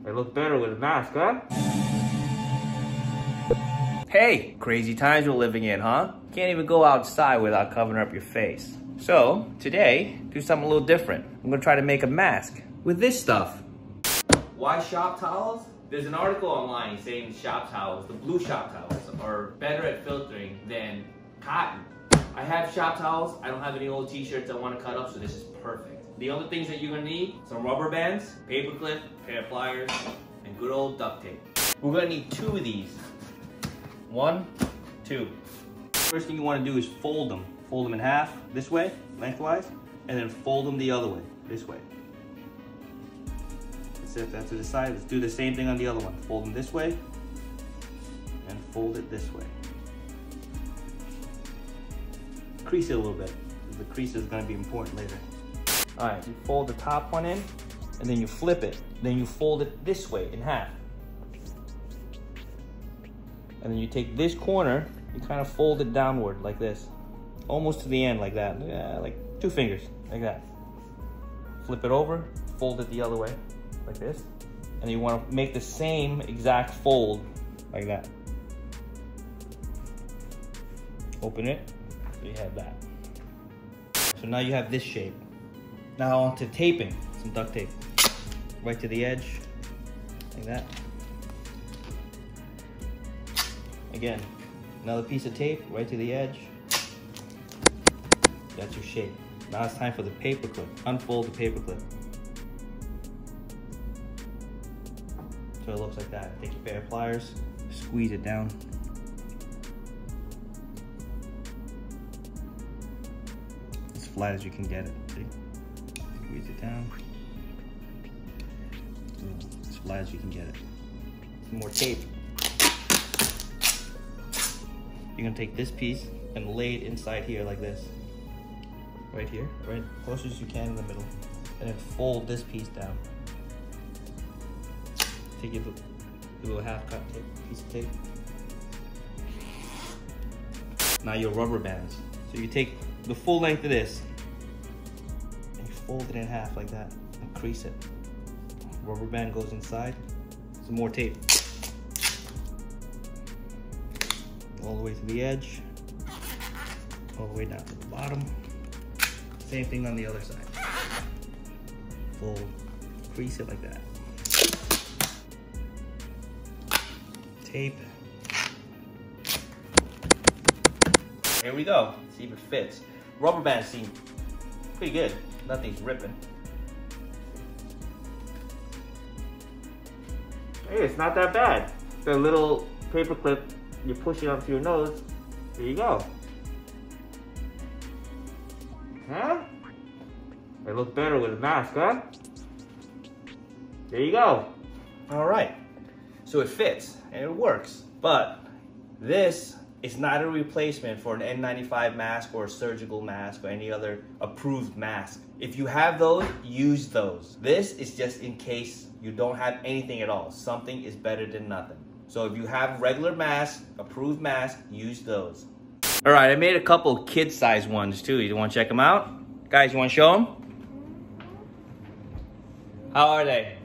I look better with a mask, huh? Hey, crazy times we're living in, huh? Can't even go outside without covering up your face. So, today, do something a little different. I'm gonna try to make a mask with this stuff. Why shop towels? There's an article online saying shop towels, the blue shop towels, are better at filtering than cotton. I have shop towels. I don't have any old t-shirts I want to cut up, so this is perfect. The other things that you're gonna need, some rubber bands, paper clip, pair of pliers, and good old duct tape. We're gonna need 2 of these. 1, 2. First thing you want to do is fold them. Fold them in half, this way, lengthwise, and then fold them the other way, this way. Set that to the side. Let's do the same thing on the other one. Fold them this way, and fold it this way. Crease it a little bit. The crease is going to be important later. All right, you fold the top one in, and then you flip it. Then you fold it this way in half. And then you take this corner, you kind of fold it downward like this. Almost to the end like that. Yeah, like 2 fingers, like that. Flip it over, fold it the other way, like this. And you want to make the same exact fold, like that. Open it, so you have that. So now you have this shape. Now on to taping, some duct tape. Right to the edge, like that. Again, another piece of tape right to the edge. That's your shape. Now it's time for the paper clip. Unfold the paper clip. So it looks like that. Take your pair of pliers, squeeze it down. As flat as you can get it, see? Squeeze it down. As flat as you can get it. Some more tape. You're gonna take this piece and lay it inside here like this. Right here, right close as you can in the middle. And then fold this piece down. Take your little half cut tape, piece of tape. Now your rubber bands. So you take the full length of this and you fold it in half like that and crease it. Rubber band goes inside. Some more tape. All the way to the edge, all the way down to the bottom. Same thing on the other side. Fold, crease it like that. Tape. Here we go. See if it fits. Rubber bands seem pretty good. Nothing's ripping. Hey, it's not that bad. The little paper clip, you push it onto your nose, there you go. Huh? I look better with a mask, huh? There you go. All right, so it fits and it works, but this is not a replacement for an N95 mask or a surgical mask or any other approved mask. If you have those, use those. This is just in case you don't have anything at all. Something is better than nothing. So if you have regular masks, approved masks, use those. All right, I made a couple kid-sized ones too. You want to check them out? Guys, you want to show them? How are they?